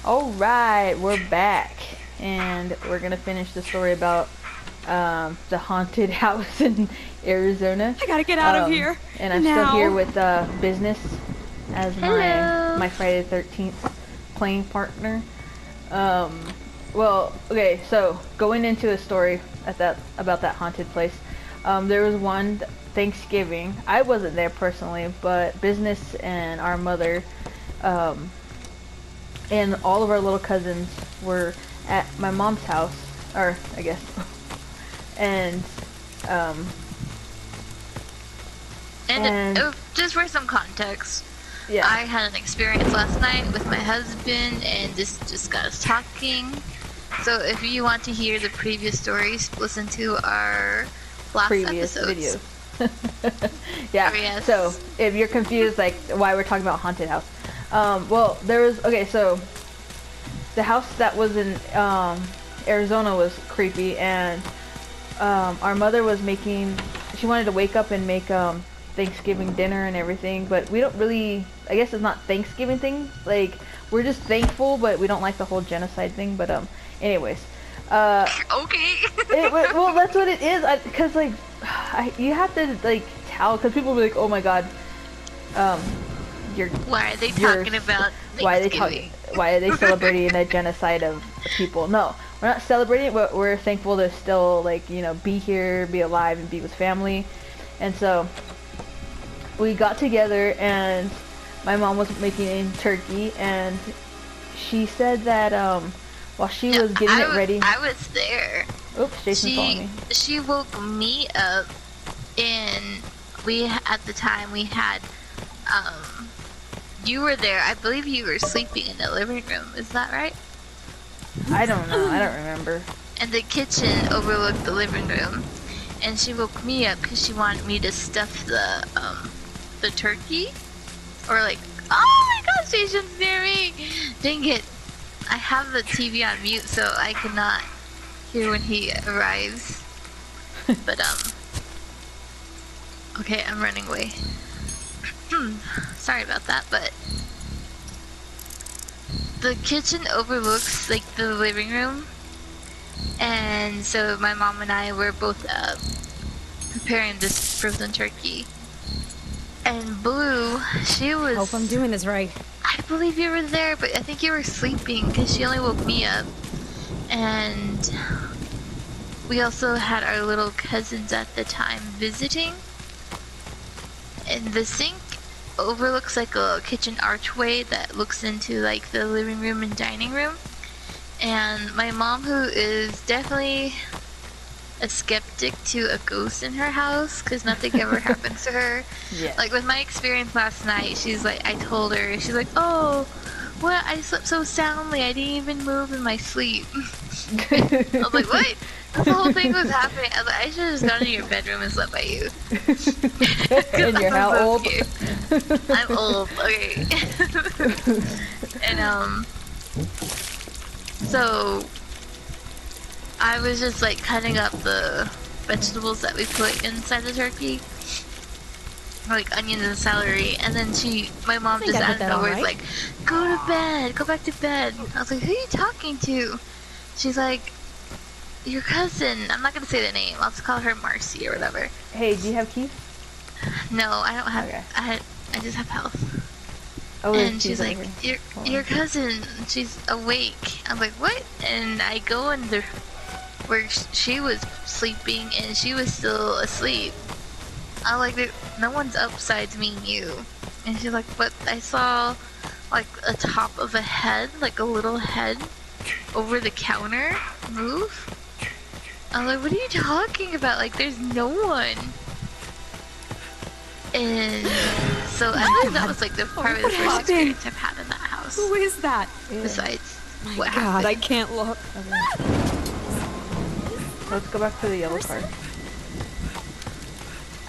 Alright, we're back. And we're gonna finish the story about the haunted house in Arizona. I gotta get out of here. And I'm now. still here with Business as my Friday the 13th playing partner. Well, okay, so going into a story about that haunted place. There was one Thanksgiving. I wasn't there personally, but Business and our mother and all of our little cousins were at my mom's house, or I guess, and just for some context, yeah, I had an experience last night with my husband, and this just got us talking. So if you want to hear the previous stories, listen to our last previous episodes. videos. Yeah. Oh, yes. So if you're confused, like why we're talking about haunted house, well, there was so the house that was in Arizona was creepy, and our mother was she wanted to wake up and make Thanksgiving dinner and everything, but we don't really, I guess it's not Thanksgiving thing, like we're just thankful, but we don't like the whole genocide thing, but anyways, okay. well, that's what it is, because like you have to like tell, because people will be like, oh my god, why are they talking about Thanksgiving? Why are they celebrating a genocide of people? No, we're not celebrating it, but we're thankful to still, like, you know, be here, be alive, and be with family. And so we got together, and my mom was making turkey, and she said that while she was getting it ready, I was there. Oops, Jason's calling me. She woke me up, and at the time we had you were there. I believe you were sleeping in the living room. Is that right? I don't know. I don't remember. And the kitchen overlooked the living room, and she woke me up because she wanted me to stuff the turkey, or like, oh my gosh, Jason's near me. Dang it! I have the TV on mute, so I cannot hear when he arrives. But okay, I'm running away. Sorry about that, but the kitchen overlooks like the living room, and so my mom and I were both preparing this frozen turkey. And Blue, she was. Hope I'm doing this right. I believe you were there, but I think you were sleeping because she only woke me up. And we also had our little cousins at the time visiting. And the sink overlooks like a kitchen archway that looks into like the living room and dining room. And my mom, who is definitely a skeptic to a ghost in her house because nothing ever happens to her. Yeah. Like with my experience last night, she's like, I told her, she's like, oh, what? I slept so soundly, I didn't even move in my sleep. I was like, what? This whole thing was happening. I was like, I should have just gone to your bedroom and slept by you. And you're how old? I'm old, okay. And so I was just like cutting up the vegetables that we put inside the turkey, like onions and celery, and then my mom just out of nowhere was like, go to bed, go back to bed. I was like, who are you talking to? She's like, your cousin. I'm not gonna say the name, I'll just call her Marcy or whatever. Hey, do you have keys? No, I don't have. Okay. I just have health. Oh, and she's like, your cousin, she's awake. I'm like, what? And I go in where she was sleeping, and she was still asleep. I'm like, no one's up besides me and you. And she's like, but I saw like a top of a head, like a little head over the counter move. I'm like, what are you talking about? Like, there's no one. And so I think that was like the probably the first experience I've had in that house. Who is that? Besides God, what happened. I can't look. Okay. Let's go back to the yellow card.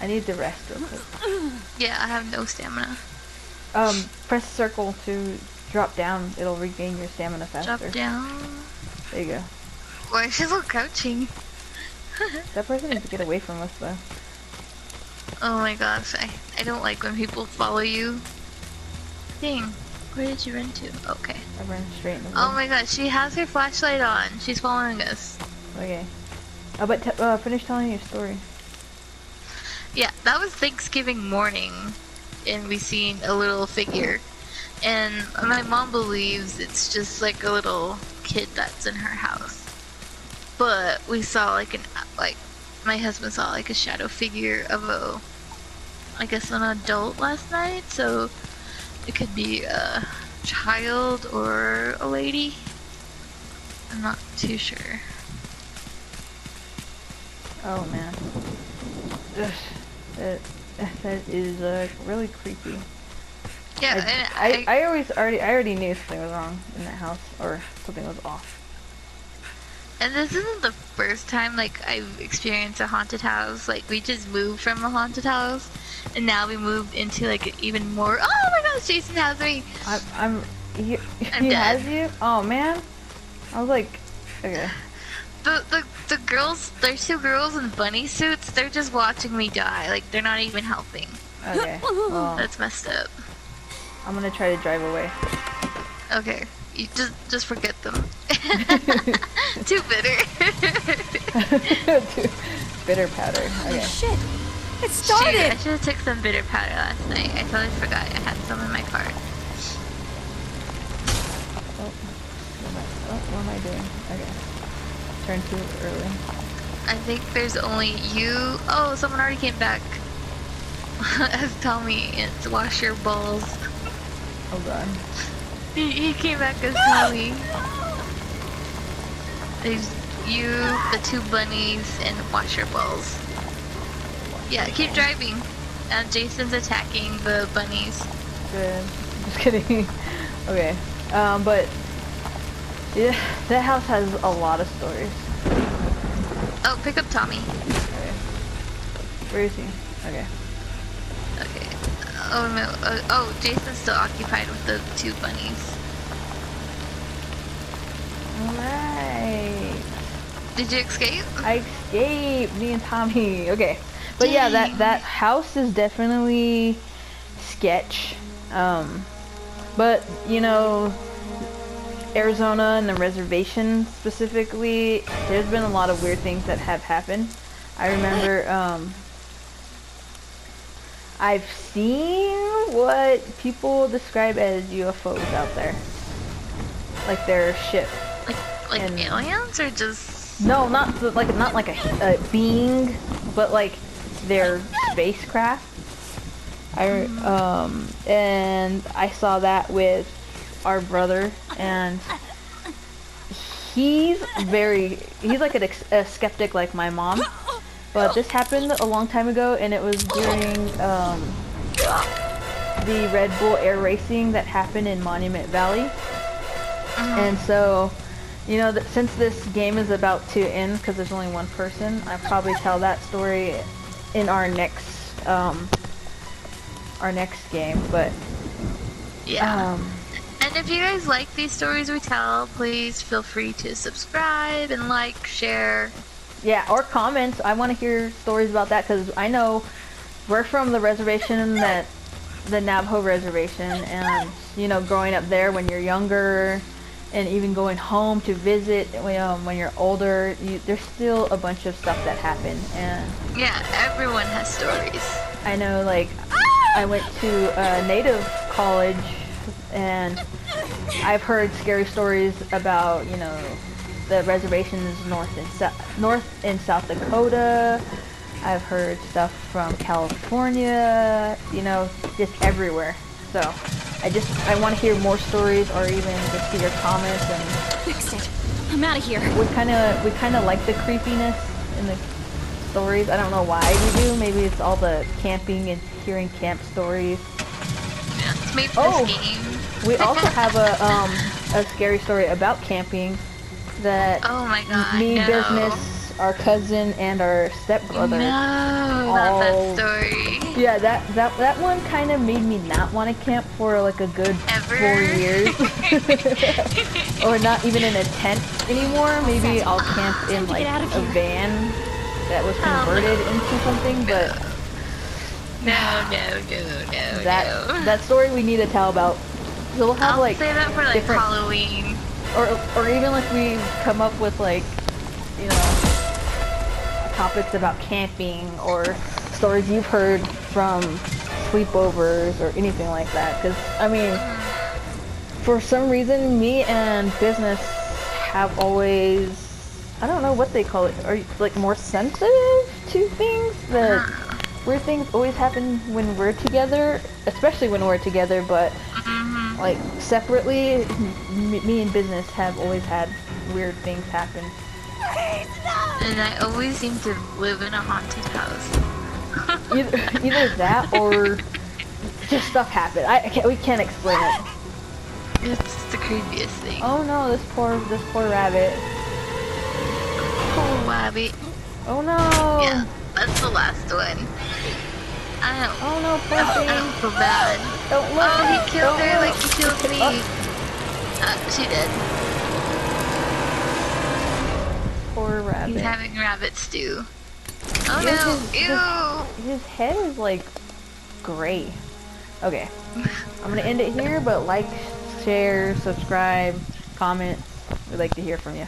I need to rest real quick. Yeah, I have no stamina. Press circle to drop down. It'll regain your stamina faster. Drop down. There you go. Why is she so crouching? That person needs to get away from us, though. Oh my gosh, I don't like when people follow you. Dang. Where did you run to? Okay. I ran straight in the Oh woods. my god, she has her flashlight on. She's following us. Okay. Oh, but finish telling your story. Yeah, that was Thanksgiving morning, and we seen a little figure. And my mom believes it's just like a little kid that's in her house. But we saw like my husband saw like a shadow figure of I guess an adult last night, so it could be a child or a lady. I'm not too sure. Oh man. Ugh, that is really creepy. Yeah, and I already knew something was wrong in that house, or something was off. and this isn't the first time like I've experienced a haunted house. Like we just moved from a haunted house, and now we moved into like even more. Oh my gosh, Jason has me. He I'm dead. has you? Oh man. I was like, okay. The girls, there's two girls in bunny suits. They're just watching me die. Like they're not even helping. Okay. Well, That's messed up. I'm gonna try to drive away. Okay, you just forget them. Too bitter. Bitter powder. Okay. Shit! It Shoot, started! I should have took some bitter powder last night. I totally forgot I had some in my car. What am I doing? Okay. Turn too early. I think there's only you. Oh, someone already came back. As Tommy, it's wash your balls. Oh god. He came back as Tommy. There's you, the two bunnies, and wash your balls. Yeah, keep driving. Jason's attacking the bunnies. Good. Just kidding. Okay. But yeah, that house has a lot of stories. Oh, pick up Tommy. Okay. Where is he? Okay. Okay. Oh no. Oh, Jason's still occupied with the two bunnies. Alright. Did you escape? I escaped, me and Tommy. Okay. But yeah, Dang. that house is definitely sketch. But you know, Arizona and the reservation specifically, there's been a lot of weird things that have happened. I remember, I've seen what people describe as UFOs out there. Like their ship. Like And- aliens or just? No, not like a being, but like their spacecraft. And I saw that with our brother, and he's like a skeptic like my mom. But this happened a long time ago, and it was during the Red Bull air racing that happened in Monument Valley. And so, you know, since this game is about to end because there's only one person, I'll probably tell that story in our next game. But Yeah. And if you guys like these stories we tell, please feel free to subscribe and like, share. yeah, or comments. I want to hear stories about that because I know we're from the reservation, the Navajo reservation, and you know, growing up there when you're younger, and even going home to visit when you're older, there's still a bunch of stuff that happened. And Yeah, everyone has stories. I know, like, I went to a native college, and I've heard scary stories about, you know, the reservations north and South Dakota. I've heard stuff from California, you know, just everywhere. So I want to hear more stories, or even just see your comments. And Fixed it. I'm out of here. we kind of like the creepiness in the stories. I don't know why we do. Maybe it's all the camping and hearing camp stories. Yeah, it's made for Oh. this game. We also have a scary story about camping that Oh my god, me, no. Business, our cousin, and our stepbrother. No, not that story. Yeah, that one kind of made me not want to camp for like a good Ever? 4 years. Or not even in a tent anymore. Maybe I'll camp in like out of a here. van that was converted into something, but No. that story we need to tell about we'll have I'll like say that for like different, Halloween. or even like we come up with like, you know, topics about camping or stories you've heard from sleepovers or anything like that. Because I mean, for some reason, me and business have always, I don't know what they call it, are you, like more sensitive to things that weird things always happen when we're together, especially when we're together, but like separately, me and business have always had weird things happen. And I always seem to live in a haunted house. Either that or just stuff happen. We can't explain it. It's the creepiest thing. Oh no, this poor rabbit. Poor rabbit. Oh no. Yeah, that's the last one. Oh no, poor I thing. don't feel bad. Don't look. Oh, he killed Don't her look. like he killed me. She did. Poor rabbit. He's having rabbit stew. Oh Yes, no! Ew! His head is like gray. Okay. I'm gonna end it here, but like, share, subscribe, comment. We'd like to hear from you.